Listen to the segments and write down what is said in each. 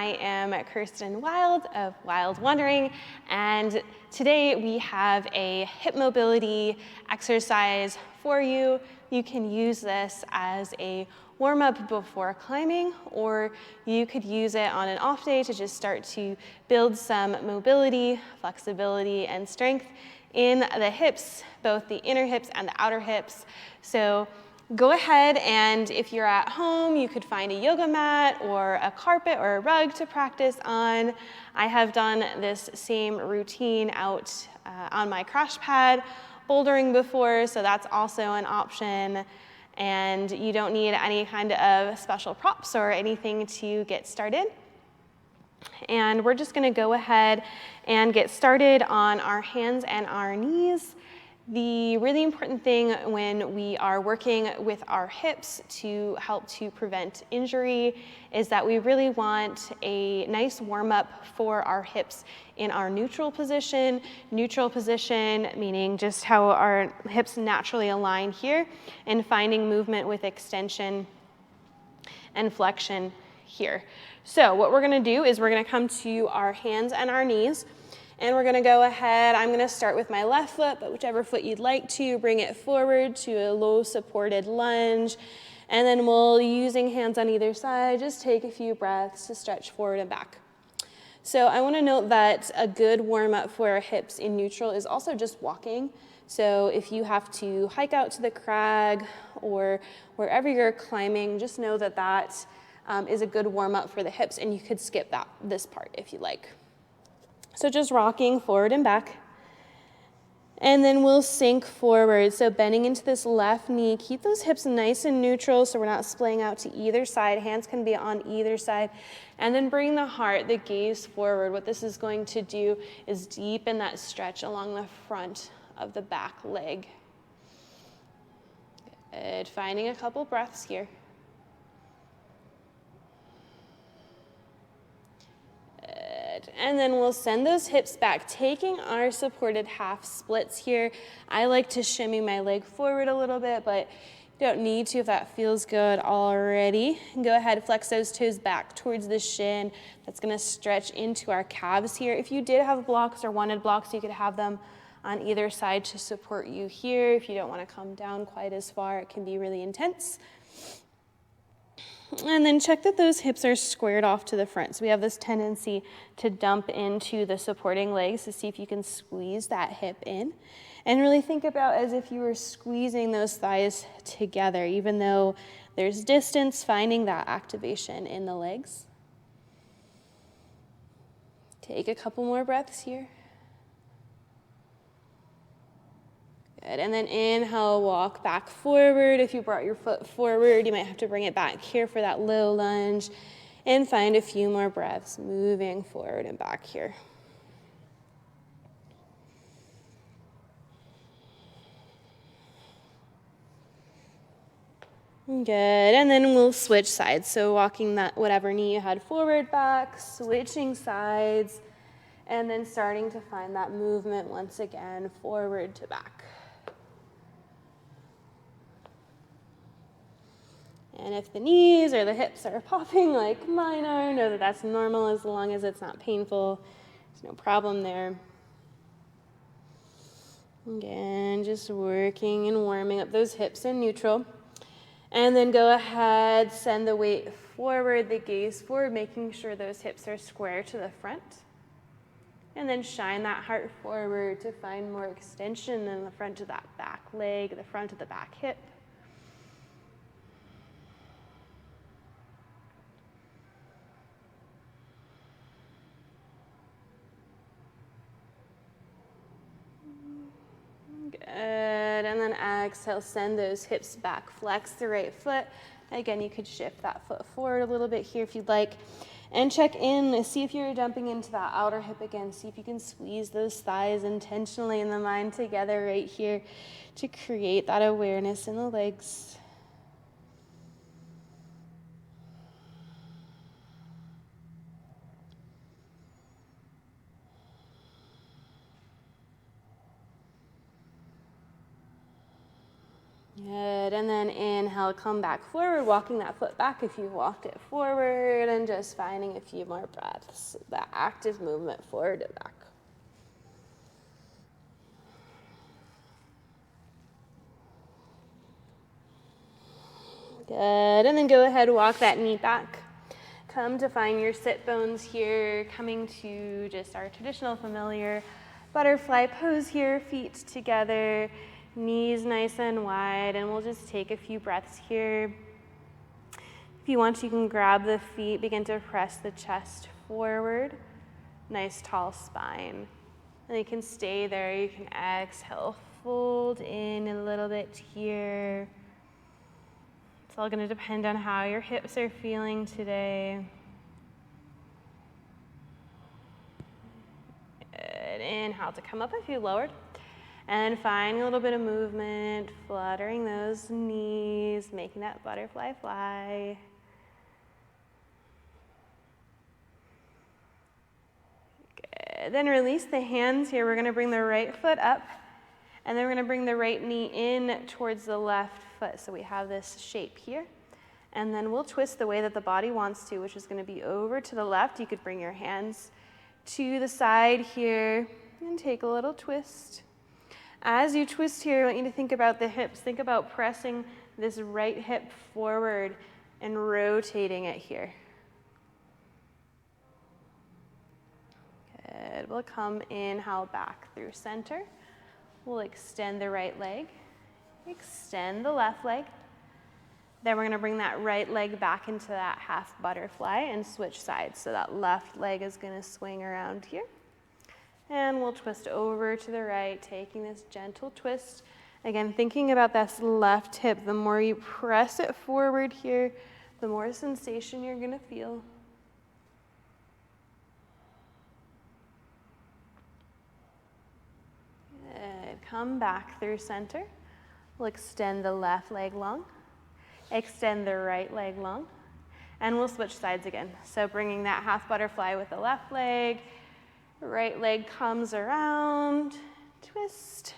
I am Kirsten Wild of Wild Wondering, and today we have a hip mobility exercise for you. You can use this as a warm-up before climbing, or you could use it on an off day to just start to build some mobility, flexibility, and strength in the hips, both the inner hips and the outer hips. So go ahead, and if you're at home, you could find a yoga mat or a carpet or a rug to practice on. I have done this same routine out on my crash pad bouldering before, so that's also an option. And you don't need any kind of special props or anything to get started. And we're just gonna go ahead and get started on our hands and our knees. The really important thing when we are working with our hips to help to prevent injury is that we really want a nice warm-up for our hips in our neutral position. Neutral position meaning just how our hips naturally align here, and finding movement with extension and flexion here. So what we're gonna do is we're gonna come to our hands and our knees. And we're gonna go ahead, I'm gonna start with my left foot, but whichever foot you'd like to, bring it forward to a low supported lunge. And then we'll, using hands on either side, just take a few breaths to stretch forward and back. So I wanna note that a good warm up for our hips in neutral is also just walking. So if you have to hike out to the crag or wherever you're climbing, just know that that is a good warm up for the hips, and you could skip this part if you like. So just rocking forward and back. And then we'll sink forward. So bending into this left knee, keep those hips nice and neutral so we're not splaying out to either side. Hands can be on either side. And then bring the heart, the gaze forward. What this is going to do is deepen that stretch along the front of the back leg. Good. Finding a couple breaths here. And then we'll send those hips back, taking our supported half splits here. I like to shimmy my leg forward a little bit, but you don't need to if that feels good already. And go ahead, flex those toes back towards the shin. That's gonna stretch into our calves here. If you did have blocks or wanted blocks, you could have them on either side to support you here. If you don't wanna come down quite as far, it can be really intense. And then check that those hips are squared off to the front. So we have this tendency to dump into the supporting legs to see if you can squeeze that hip in. And really think about as if you were squeezing those thighs together, even though there's distance, finding that activation in the legs. Take a couple more breaths here. Good. And then inhale, walk back forward. If you brought your foot forward, you might have to bring it back here for that low lunge. And find a few more breaths, moving forward and back here. Good. And then we'll switch sides. So walking that whatever knee you had forward, back, switching sides, and then starting to find that movement once again, forward to back. And if the knees or the hips are popping like mine are, know that that's normal as long as it's not painful. There's no problem there. Again, just working and warming up those hips in neutral. And then go ahead, send the weight forward, the gaze forward, making sure those hips are square to the front. And then shine that heart forward to find more extension in the front of that back leg, the front of the back hip. Good, and then exhale, send those hips back, flex the right foot. Again, you could shift that foot forward a little bit here if you'd like. And check in, see if you're dumping into that outer hip again. See if you can squeeze those thighs intentionally in the mind together right here to create that awareness in the legs. Good, and then inhale, come back forward, walking that foot back if you walked it forward, and just finding a few more breaths. That active movement forward and back. Good, and then go ahead, walk that knee back. Come to find your sit bones here, coming to just our traditional familiar butterfly pose here, feet together, knees nice and wide, and we'll just take a few breaths here. If you want, you can grab the feet, begin to press the chest forward, nice tall spine. And you can stay there, you can exhale, fold in a little bit here. It's all going to depend on how your hips are feeling today. Good. Inhale to come up if you lowered. And find a little bit of movement, fluttering those knees, making that butterfly fly. Good. Then release the hands here. We're going to bring the right foot up, and then we're going to bring the right knee in towards the left foot. So we have this shape here. And then we'll twist the way that the body wants to, which is going to be over to the left. You could bring your hands to the side here and take a little twist. As you twist here, I want you to think about the hips. Think about pressing this right hip forward and rotating it here. Good. We'll come inhale back through center. We'll extend the right leg. Extend the left leg. Then we're going to bring that right leg back into that half butterfly and switch sides. So that left leg is going to swing around here. And we'll twist over to the right, taking this gentle twist. Again, thinking about this left hip, the more you press it forward here, the more sensation you're going to feel. Good. Come back through center. We'll extend the left leg long. Extend the right leg long. And we'll switch sides again. So bringing that half butterfly with the left leg. Right leg comes around. Twist.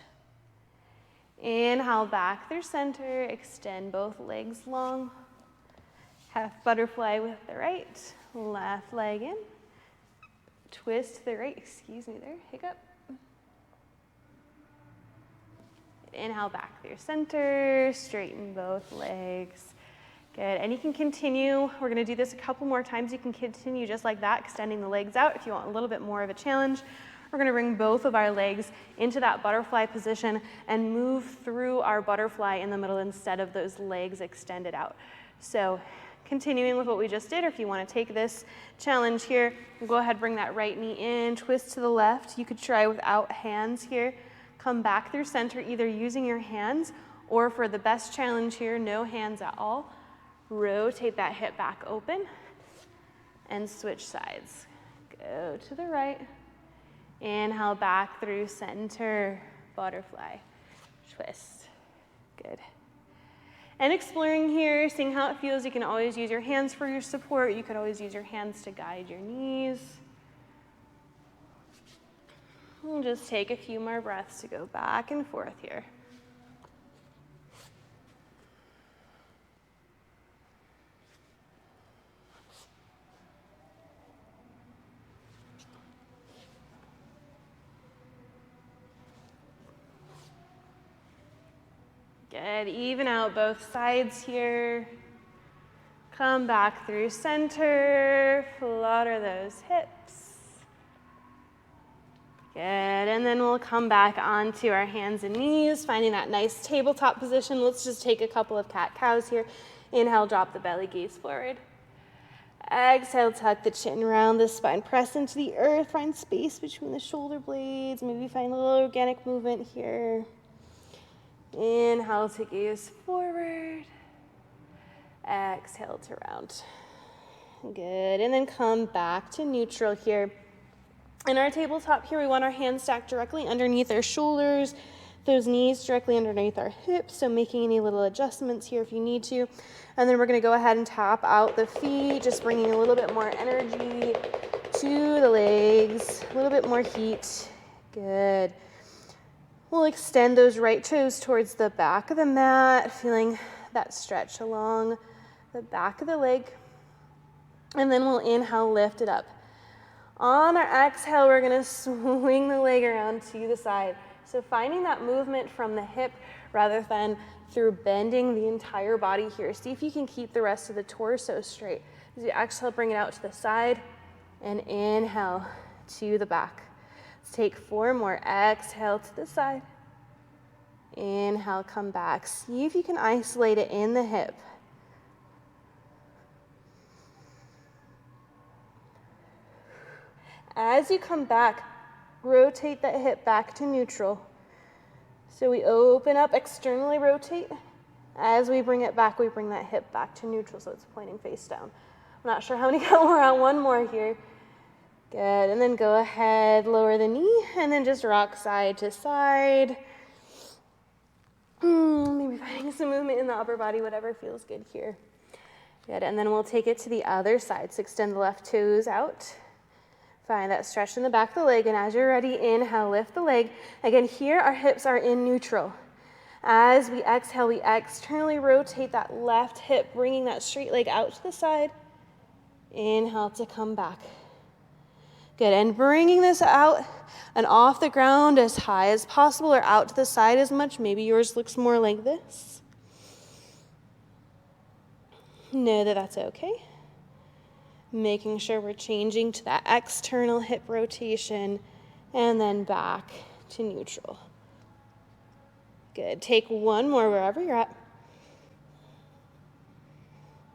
Inhale back through center. Extend both legs long. Half butterfly with the right. Left leg in. Twist the right. Excuse me there. Hiccup. Inhale back through center, straighten both legs. Good, and you can continue. We're gonna do this a couple more times. You can continue just like that, extending the legs out if you want a little bit more of a challenge. We're gonna bring both of our legs into that butterfly position and move through our butterfly in the middle instead of those legs extended out. So continuing with what we just did, or if you wanna take this challenge here, go ahead, bring that right knee in, twist to the left. You could try without hands here. Come back through center, either using your hands or for the best challenge here, no hands at all. Rotate that hip back open and switch sides. Go to the right. Inhale back through center, butterfly, twist. Good. And exploring here, seeing how it feels. You can always use your hands for your support. You could always use your hands to guide your knees. We'll just take a few more breaths to go back and forth here. Good, even out both sides here. Come back through center, flutter those hips. Good, and then we'll come back onto our hands and knees, finding that nice tabletop position. Let's just take a couple of cat-cows here. Inhale, drop the belly, gaze forward. Exhale, tuck the chin around the spine, press into the earth, find space between the shoulder blades, maybe find a little organic movement here. Inhale to gaze forward. Exhale to round. Good, and then come back to neutral here. In our tabletop here, we want our hands stacked directly underneath our shoulders, those knees directly underneath our hips, so making any little adjustments here if you need to. And then we're gonna go ahead and tap out the feet, just bringing a little bit more energy to the legs, a little bit more heat. Good. We'll extend those right toes towards the back of the mat, feeling that stretch along the back of the leg. And then we'll inhale, lift it up. On our exhale, we're gonna swing the leg around to the side. So finding that movement from the hip rather than through bending the entire body here. See if you can keep the rest of the torso straight. As you exhale, bring it out to the side and inhale to the back. Let's take 4 more. Exhale to the side. Inhale, come back. See if you can isolate it in the hip. As you come back, rotate that hip back to neutral. So we open up, externally rotate. As we bring it back, we bring that hip back to neutral so it's pointing face down. I'm not sure how many we're on. 1 more here. Good, and then go ahead, lower the knee, and then just rock side to side. Maybe finding some movement in the upper body, whatever feels good here. Good, and then we'll take it to the other side. So extend the left toes out. Find that stretch in the back of the leg, and as you're ready, inhale, lift the leg. Again, here our hips are in neutral. As we exhale, we externally rotate that left hip, bringing that straight leg out to the side. Inhale to come back. Good, and bringing this out and off the ground as high as possible or out to the side as much. Maybe yours looks more like this. Know that that's okay. Making sure we're changing to that external hip rotation and then back to neutral. Good, take 1 more wherever you're at.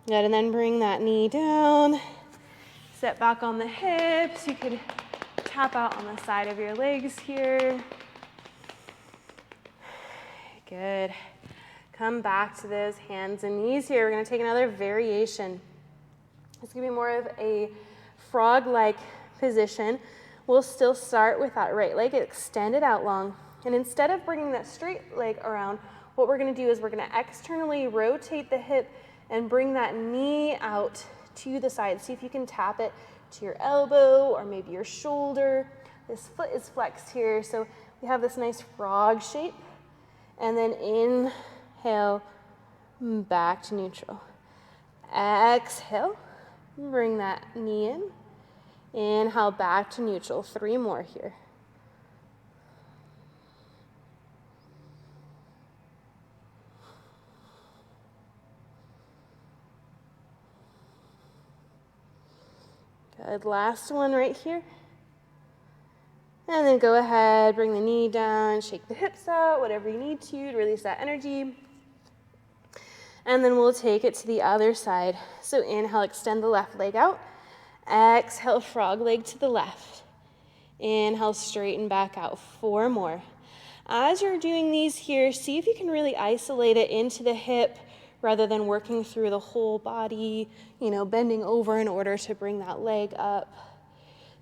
Good, and then bring that knee down. Set back on the hips. You could tap out on the side of your legs here. Good. Come back to those hands and knees here. We're going to take another variation. It's going to be more of a frog-like position. We'll still start with that right leg extended out long. And instead of bringing that straight leg around, what we're going to do is we're going to externally rotate the hip and bring that knee out to the side. See if you can tap it to your elbow or maybe your shoulder. This foot is flexed here, so we have this nice frog shape. And then inhale, back to neutral. Exhale. Bring that knee in. Inhale, back to neutral. 3 more here. Good. Last one right here. And then go ahead, bring the knee down, shake the hips out, whatever you need to release that energy. And then we'll take it to the other side. So inhale, extend the left leg out. Exhale, frog leg to the left. Inhale, straighten back out. 4 more. As you're doing these here, see if you can really isolate it into the hip rather than working through the whole body, bending over in order to bring that leg up.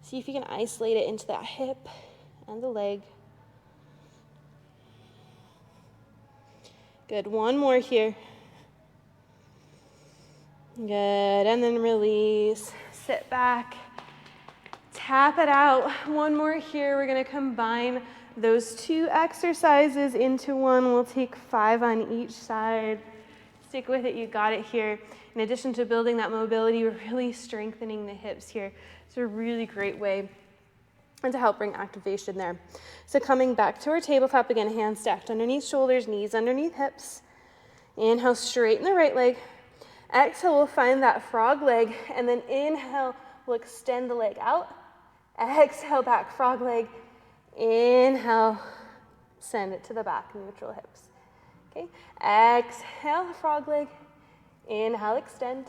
See if you can isolate it into that hip and the leg. Good. 1 more here. Good, and then release, sit back, tap it out. 1 more here. We're going to combine those 2 exercises into one. We'll take 5 on each side. Stick with it, you got it here. In addition to building that mobility, we're really strengthening the hips here. It's a really great way and to help bring activation there. So coming back to our tabletop again, hands stacked underneath shoulders, knees underneath hips. Inhale, straighten the right leg. Exhale, we'll find that frog leg, and then inhale, we'll extend the leg out. Exhale, back frog leg. Inhale, send it to the back, neutral hips. Okay, exhale, frog leg. Inhale, extend.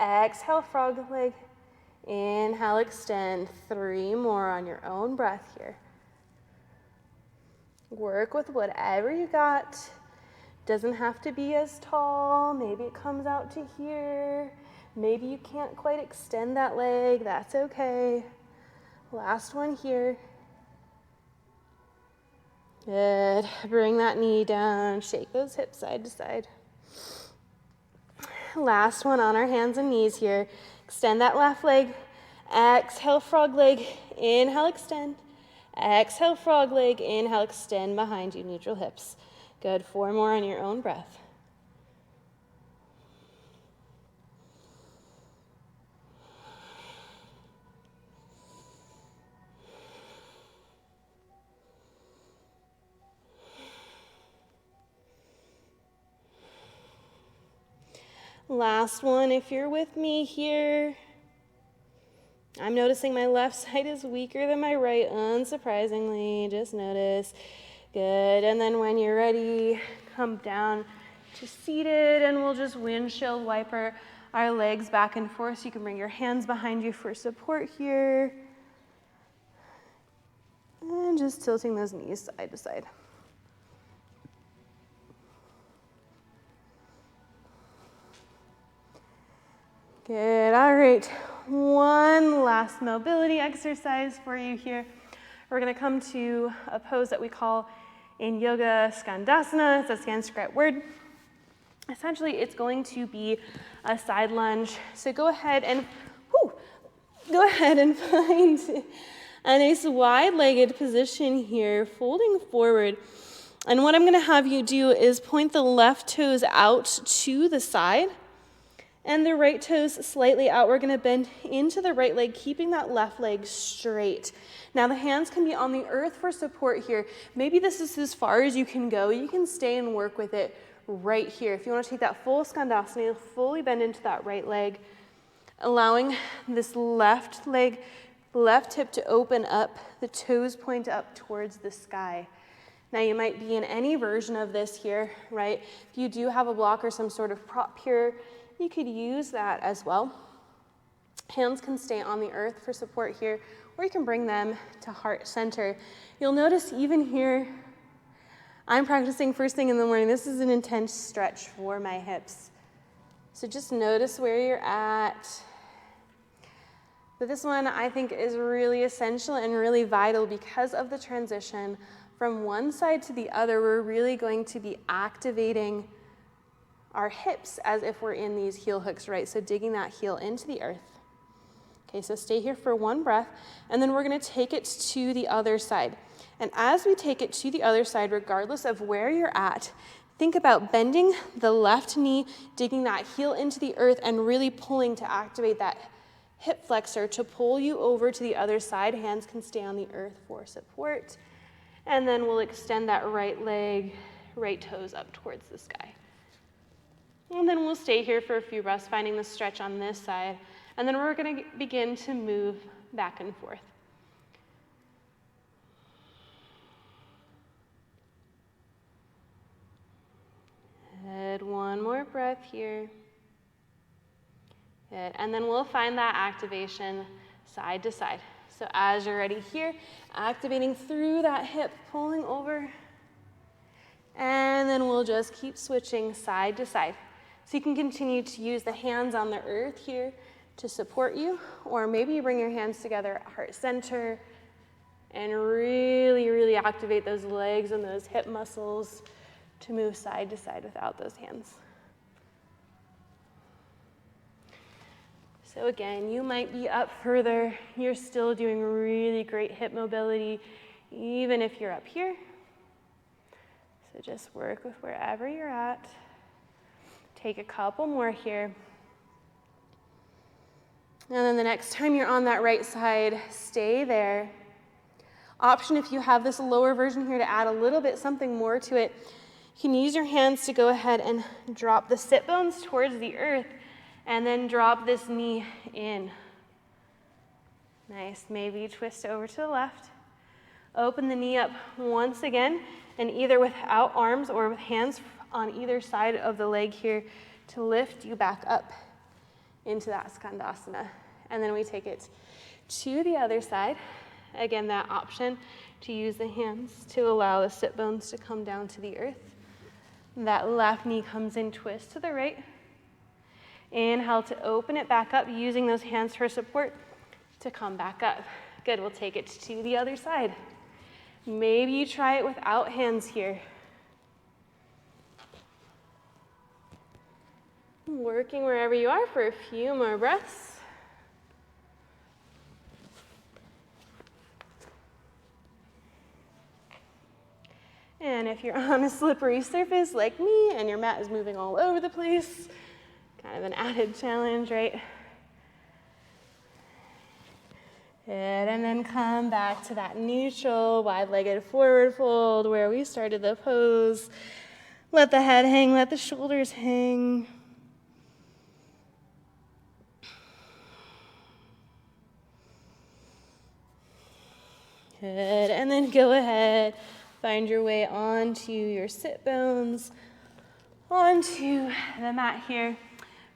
Exhale, frog leg. Inhale, extend. 3 more on your own breath here. Work with whatever you got. Doesn't have to be as tall. Maybe it comes out to here. Maybe you can't quite extend that leg. That's okay. Last one here. Good. Bring that knee down. Shake those hips side to side. Last one on our hands and knees here. Extend that left leg. Exhale, frog leg. Inhale, extend. Exhale, frog leg. Inhale, extend behind you, neutral hips. Good, 4 more on your own breath. Last one, if you're with me here. I'm noticing my left side is weaker than my right, unsurprisingly. Just notice. Good. And then when you're ready, come down to seated, and we'll just windshield wiper our legs back and forth. So you can bring your hands behind you for support here. And just tilting those knees side to side. Good, all right. One last mobility exercise for you here. We're gonna come to a pose that we call in yoga Skandasana. It's a Sanskrit word. Essentially, it's going to be a side lunge. So go ahead and find a nice wide-legged position here, folding forward. And what I'm gonna have you do is point the left toes out to the side and the right toes slightly out. We're gonna bend into the right leg, keeping that left leg straight. Now the hands can be on the earth for support here. Maybe this is as far as you can go. You can stay and work with it right here. If you wanna take that full Skandasana, fully bend into that right leg, allowing this left leg, left hip to open up, the toes point up towards the sky. Now you might be in any version of this here, right? If you do have a block or some sort of prop here, you could use that as well. Hands can stay on the earth for support here, or you can bring them to heart center. You'll notice even here, I'm practicing first thing in the morning. This is an intense stretch for my hips. So just notice where you're at. But this one I think is really essential and really vital because of the transition from one side to the other. We're really going to be activating our hips as if we're in these heel hooks, right? So digging that heel into the earth. Okay, so stay here for one breath, and then we're gonna take it to the other side. And as we take it to the other side, regardless of where you're at, think about bending the left knee, digging that heel into the earth, and really pulling to activate that hip flexor to pull you over to the other side. Hands can stay on the earth for support. And then we'll extend that right leg, right toes up towards the sky. And then we'll stay here for a few breaths, finding the stretch on this side. And then we're gonna begin to move back and forth. Good, one more breath here. Good, and then we'll find that activation side to side. So as you're ready here, activating through that hip, pulling over. And then we'll just keep switching side to side. So you can continue to use the hands on the earth here to support you, or maybe you bring your hands together at heart center and really, really activate those legs and those hip muscles to move side to side without those hands. So again, you might be up further. You're still doing really great hip mobility, even if you're up here. So just work with wherever you're at. Take a couple more here. And then the next time you're on that right side, stay there. Option if you have this lower version here to add a little bit something more to it, you can use your hands to go ahead and drop the sit bones towards the earth and then drop this knee in. Nice, maybe twist over to the left. Open the knee up once again, and either without arms or with hands on either side of the leg here to lift you back up into that Skandasana. And then we take it to the other side. Again, that option to use the hands to allow the sit bones to come down to the earth. That left knee comes in, twist to the right. Inhale to open it back up, using those hands for support to come back up. Good, we'll take it to the other side. Maybe you try it without hands here. Working wherever you are for a few more breaths. again, if you're on a slippery surface like me and your mat is moving all over the place, kind of an added challenge, right? Good, and then come back to that neutral, wide-legged forward fold where we started the pose. Let the head hang, let the shoulders hang. Good, and then go ahead, find your way onto your sit bones, onto the mat here.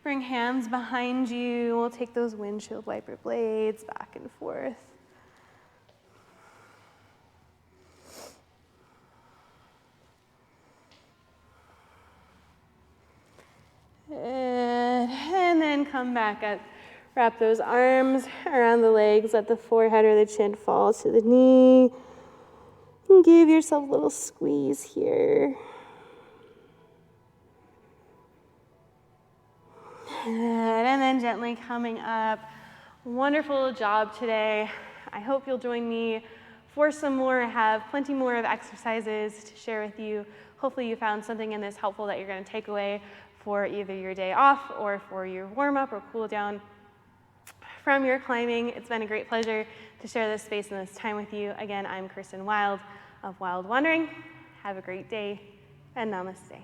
Bring hands behind you. We'll take those windshield wiper blades back and forth. And then come back up. Wrap those arms around the legs. Let the forehead or the chin fall to the knee. And give yourself a little squeeze here. And then gently coming up. Wonderful job today. I hope you'll join me for some more. I have plenty more of exercises to share with you. Hopefully you found something in this helpful that you're going to take away for either your day off or for your warm-up or cool down from your climbing. It's been a great pleasure to share this space and this time with you. Again, I'm Kristen Wild of Wild Wandering. Have a great day and namaste.